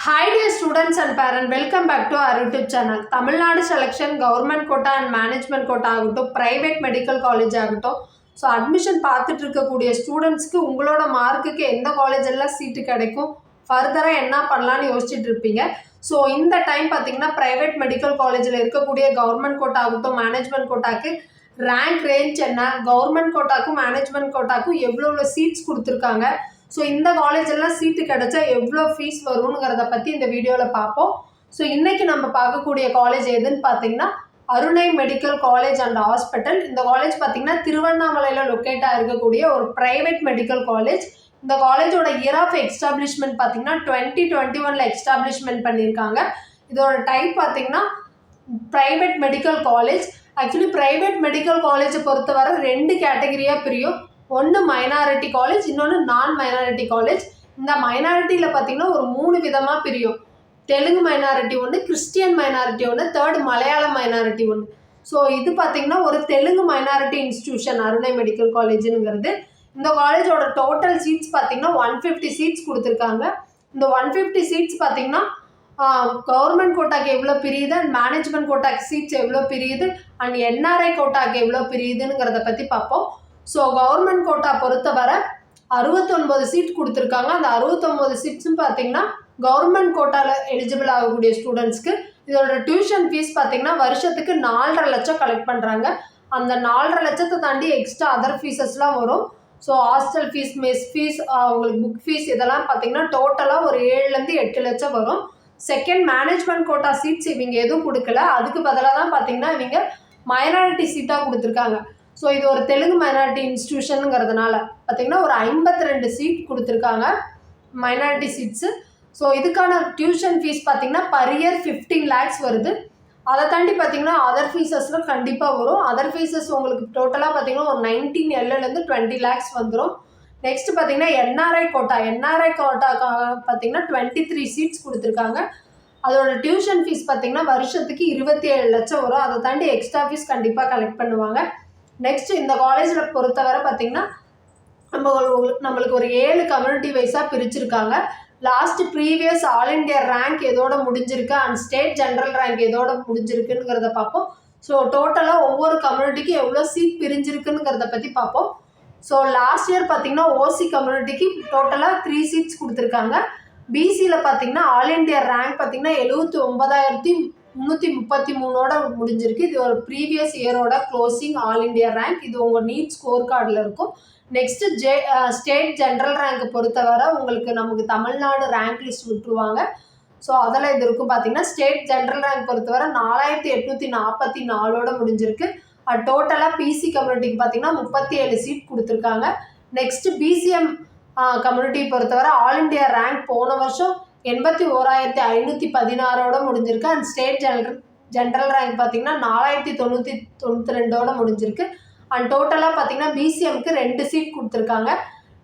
Hi dear students and parents, welcome back to our YouTube channel. Tamil Nadu selection, government quota and management quota ஆகட்டும், private medical college ஆகட்டும். So admission பார்த்துட்டு இருக்கக்கூடிய ஸ்டூடெண்ட்ஸ்க்கு உங்களோட மார்க்குக்கு எந்த காலேஜ் எல்லாம் சீட்டு கிடைக்கும், ஃபர்தராக என்ன பண்ணலான்னு யோசிச்சுட்டு இருப்பீங்க. ஸோ இந்த டைம் பார்த்தீங்கன்னா ப்ரைவேட் மெடிக்கல் காலேஜில் இருக்கக்கூடிய கவர்மெண்ட் கோட்டா ஆகட்டும், மேனேஜ்மெண்ட் கோட்டாக்கு ரேங்க் ரேஞ்ச் என்ன, கவர்மெண்ட் கோட்டாக்கும் மேனேஜ்மெண்ட் கோட்டாக்கும் எவ்வளோ சீட்ஸ் கொடுத்துருக்காங்க, ஸோ இந்த காலேஜ் எல்லாம் சீட்டு கிடைச்சா எவ்வளோ ஃபீஸ் வருங்கிறத பற்றி இந்த வீடியோவில் பார்ப்போம். ஸோ இன்றைக்கி நம்ம பார்க்கக்கூடிய காலேஜ் எதுன்னு பார்த்தீங்கன்னா அருணை மெடிக்கல் காலேஜ் அண்ட் ஹாஸ்பிட்டல். இந்த காலேஜ் பார்த்தீங்கன்னா திருவண்ணாமலையில் லொக்கேட்டாக இருக்கக்கூடிய ஒரு ப்ரைவேட் மெடிக்கல் காலேஜ். இந்த காலேஜோட இயர் ஆஃப் எஸ்டாப்ளிஷ்மெண்ட் பார்த்தீங்கன்னா 2021 எஸ்டாப்ளிஷ்மெண்ட் பண்ணியிருக்காங்க. இதோட டைப் பார்த்தீங்கன்னா private medical college. Actually private medical காலேஜை பொறுத்தவரை 2 கேட்டகரியாக பிரியும். ஒன்று மைனாரிட்டி காலேஜ், இன்னொன்று நான் மைனாரிட்டி காலேஜ். இந்த மைனாரிட்டியில் பார்த்தீங்கன்னா ஒரு 3 விதமாக பிரியும். தெலுங்கு மைனாரிட்டி ஒன்று, கிறிஸ்டியன் மைனாரிட்டி ஒன்று, தேர்டு மலையாளம் மைனாரிட்டி ஒன்று. ஸோ இது பார்த்தீங்கன்னா ஒரு தெலுங்கு மைனாரிட்டி இன்ஸ்டிடியூஷன் அருணை மெடிக்கல் காலேஜுங்கிறது. இந்த காலேஜோட டோட்டல் சீட்ஸ் பார்த்தீங்கன்னா 150 சீட்ஸ் கொடுத்துருக்காங்க. இந்த 150 சீட்ஸ் பார்த்தீங்கன்னா கவர்மெண்ட் கோட்டாக்கு எவ்வளோ பிரியுது அண்ட் மேனேஜ்மெண்ட் கோட்டாக்கு சீட்ஸ் எவ்வளோ பிரியுது அண்ட் என்ஆர்ஐ கோட்டாக்கு எவ்வளோ பிரியுதுங்கிறத பற்றி பார்ப்போம். ஸோ கவர்மெண்ட் கோட்டா பொறுத்தவரை 69 சீட் கொடுத்துருக்காங்க. அந்த 69 சீட்ஸும் பார்த்தீங்கன்னா கவர்மெண்ட் கோட்டாவில் எலிஜிபிள் ஆகக்கூடிய ஸ்டூடெண்ட்ஸ்க்கு. இதோட டியூஷன் ஃபீஸ் பார்த்தீங்கன்னா வருஷத்துக்கு 4.5 லட்சம் கலெக்ட் பண்ணுறாங்க. அந்த 4.5 லட்சத்தை தாண்டி எக்ஸ்ட்ரா அதர் ஃபீஸஸ்லாம் வரும். So hostel fees, mess fees, உங்களுக்கு புக் ஃபீஸ் இதெல்லாம் பார்த்தீங்கன்னா டோட்டலாக ஒரு 7லேருந்து 8 லட்சம் வரும். செகண்ட் மேனேஜ்மெண்ட் கோட்டா சீட்ஸ் இவங்க எதுவும் கொடுக்கல. அதுக்கு பதிலாக தான் பார்த்தீங்கன்னா இவங்க மைனாரிட்டி சீட்டாக கொடுத்துருக்காங்க. ஸோ இது ஒரு தெலுங்கு மைனாரிட்டி இன்ஸ்டிடியூஷனுங்கிறதுனால பார்த்தீங்கன்னா ஒரு 52 சீட் கொடுத்துருக்காங்க மைனாரிட்டி சீட்ஸு. ஸோ இதுக்கான டியூஷன் ஃபீஸ் பார்த்தீங்கன்னா பர் இயர் 15 lakhs வருது. அதை தாண்டி பார்த்தீங்கன்னா அதர் ஃபீஸஸ்லாம் கண்டிப்பாக வரும். அதர் ஃபீஸஸ் உங்களுக்கு டோட்டலாக பார்த்தீங்கன்னா ஒரு 19 LLலேருந்து 20 lakhs வந்துடும். நெக்ஸ்ட் பார்த்தீங்கன்னா என்ஆர்ஐ கோட்டாக்காக பார்த்தீங்கன்னா 23 சீட்ஸ் கொடுத்துருக்காங்க. அதோட டியூஷன் ஃபீஸ் பார்த்தீங்கன்னா வருஷத்துக்கு 27 லட்சம் வரும். அதை தாண்டி எக்ஸ்ட்ரா ஃபீஸ் கண்டிப்பாக கலெக்ட் பண்ணுவாங்க. நெக்ஸ்ட் இந்த காலேஜில் பொறுத்தவரை பார்த்தீங்கன்னா நம்மளுக்கு ஒரு 7 கம்யூனிட்டி வைஸாக பிரிச்சிருக்காங்க. Last previous all India rank எதோட முடிஞ்சிருக்கு அண்ட் ஸ்டேட் ஜென்ரல் ரேங்க் எதோட முடிஞ்சிருக்குங்கிறத பார்ப்போம். ஸோ டோட்டலாக ஒவ்வொரு கம்யூனிட்டிக்கும் எவ்வளோ சீட் பிரிஞ்சிருக்குங்கிறத பற்றி பார்ப்போம். ஸோ லாஸ்ட் இயர் பார்த்தீங்கன்னா ஓசி கம்யூனிட்டிக்கு டோட்டலாக 3 சீட்ஸ் கொடுத்துருக்காங்க. பிசியில் பார்த்தீங்கன்னா ஆல் இண்டியா ரேங்க் பார்த்தீங்கன்னா 79,333 முடிஞ்சிருக்கு. இது ஒரு ப்ரீவியஸ் இயரோட க்ளோசிங் ஆல் இண்டியா ரேங்க். இது உங்கள் நீட் ஸ்கோர் கார்டில் இருக்கும். நெக்ஸ்ட்டு ஸ்டேட் ஜென்ரல் ரேங்க் பொறுத்தவரை உங்களுக்கு நமக்கு தமிழ்நாடு ரேங்க் லிஸ்ட் விட்டுருவாங்க. ஸோ அதில் இது இருக்கும் பார்த்தீங்கன்னா ஸ்டேட் ஜென்ரல் ரேங்க் பொறுத்தவரை 4,844 முடிஞ்சிருக்கு. டோட்டலாக பிசி கம்யூனிட்டிக்கு பார்த்தீங்கன்னா 37 சீட் கொடுத்துருக்காங்க. நெக்ஸ்ட்டு பிசிஎம் கம்யூனிட்டி பொறுத்தவரை ஆல் இண்டியா ரேங்க் போன வருஷம் 81,516 முடிஞ்சிருக்கு. அண்ட் ஸ்டேட் ஜென்ரல் ரேங்க் பார்த்தீங்கன்னா 4,992 முடிஞ்சிருக்கு. அண்ட் டோட்டலாக பார்த்தீங்கன்னா பிசிஎம்க்கு 2 சீட் கொடுத்துருக்காங்க.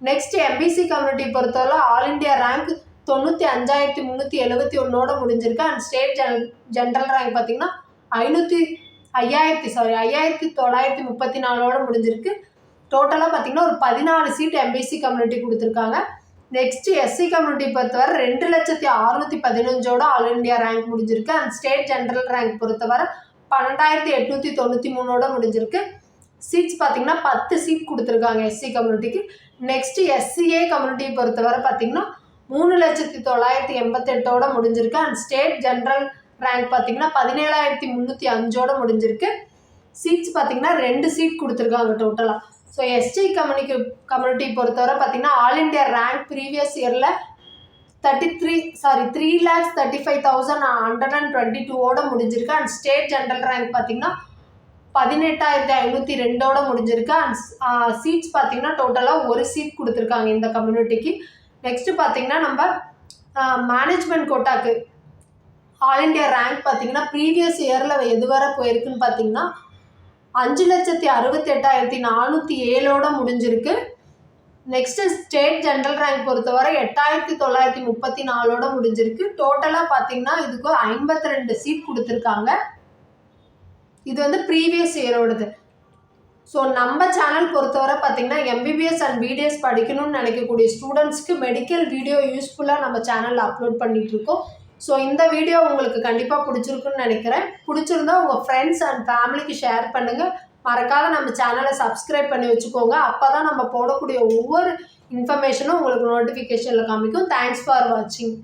நெக்ஸ்ட் எம்பிசி கம்யூனிட்டி பொறுத்தவரை ஆல் இண்டியா ரேங்க் 95,371 முடிஞ்சிருக்கு. அண்ட் ஸ்டேட் ஜென்ரல் ரேங்க் பார்த்தீங்கன்னா 5,934 முடிஞ்சிருக்கு. டோட்டலாக பார்த்தீங்கன்னா ஒரு 14 சீட் எம்பிசி கம்யூனிட்டி கொடுத்துருக்காங்க. நெக்ஸ்ட் எஸ்சி கம்யூனிட்டி பொறுத்தவரை 2,615 ஆல் இண்டியா ரேங்க் முடிஞ்சிருக்கு. அண்ட் ஸ்டேட் ஜென்ரல் ரேங்க் பொறுத்தவரை 12,893 முடிஞ்சிருக்கு. சீட்ஸ் பார்த்தீங்கன்னா 10 சீட் கொடுத்துருக்காங்க எஸ்சி கம்யூனிட்டிக்கு. நெக்ஸ்ட் எஸ்சிஏ கம்யூனிட்டி பொறுத்தவரை பார்த்தீங்கன்னா 3,988 முடிஞ்சிருக்கு. அண்ட் ஸ்டேட் ஜென்ரல் ரேங்க் பார்த்தீங்கன்னா 17,305 முடிஞ்சிருக்கு. சீட்ஸ் பார்த்தீங்கன்னா 2 சீட் கொடுத்துருக்காங்க டோட்டலாக. ஸோ எஸ்டி கம்யூனிட்டி பொறுத்தவரை பார்த்தீங்கன்னா ஆல் இண்டியா ரேங்க் ப்ரீவியஸ் இயரில் 3,35,122 முடிஞ்சிருக்கு. அண்ட் ஸ்டேட் ஜென்ரல் ரேங்க் பார்த்தீங்கன்னா 18,502 முடிஞ்சிருக்கு. அண்ட் சீட்ஸ் பார்த்தீங்கன்னா டோட்டலாக 1 சீட் கொடுத்துருக்காங்க இந்த கம்யூனிட்டிக்கு. நெக்ஸ்ட்டு பார்த்தீங்கன்னா நம்ம மேனேஜ்மெண்ட் கோட்டாக்கு ஆல் இண்டியா ரேங்க் பார்த்தீங்கன்னா ப்ரீவியஸ் இயரில் எதுவரை போயிருக்குன்னு பார்த்தீங்கன்னா 5,68,407 முடிஞ்சிருக்கு. நெக்ஸ்ட்டு ஸ்டேட் ஜென்ரல் ரேங்க் பொறுத்தவரை 8,934 முடிஞ்சிருக்கு. டோட்டலாக பார்த்தீங்கன்னா இதுக்கு 52 சீட் கொடுத்துருக்காங்க. இது வந்து ப்ரீவியஸ் இயரோடது. ஸோ நம்ம சேனல் பொறுத்தவரை பார்த்தீங்கன்னா எம்பிபிஎஸ் அண்ட் பிடிஎஸ் படிக்கணும்னு நினைக்கக்கூடிய ஸ்டூடெண்ட்ஸ்க்கு மெடிக்கல் வீடியோ யூஸ்ஃபுல்லாக நம்ம சேனலில் அப்லோட் பண்ணிகிட்ருக்கோம். ஸோ இந்த வீடியோ உங்களுக்கு கண்டிப்பாக பிடிச்சிருக்குன்னு நினைக்கிறேன். பிடிச்சிருந்தா உங்கள் ஃப்ரெண்ட்ஸ் அண்ட் ஃபேமிலிக்கு ஷேர் பண்ணுங்கள். மறக்காத நம்ம சேனலை சப்ஸ்கிரைப் பண்ணி வச்சுக்கோங்க. அப்போ தான் நம்ம போடக்கூடிய ஒவ்வொரு இன்ஃபர்மேஷனும் உங்களுக்கு நோட்டிஃபிகேஷனில் காமிக்கும். தேங்க்ஸ் ஃபார் வாட்சிங்.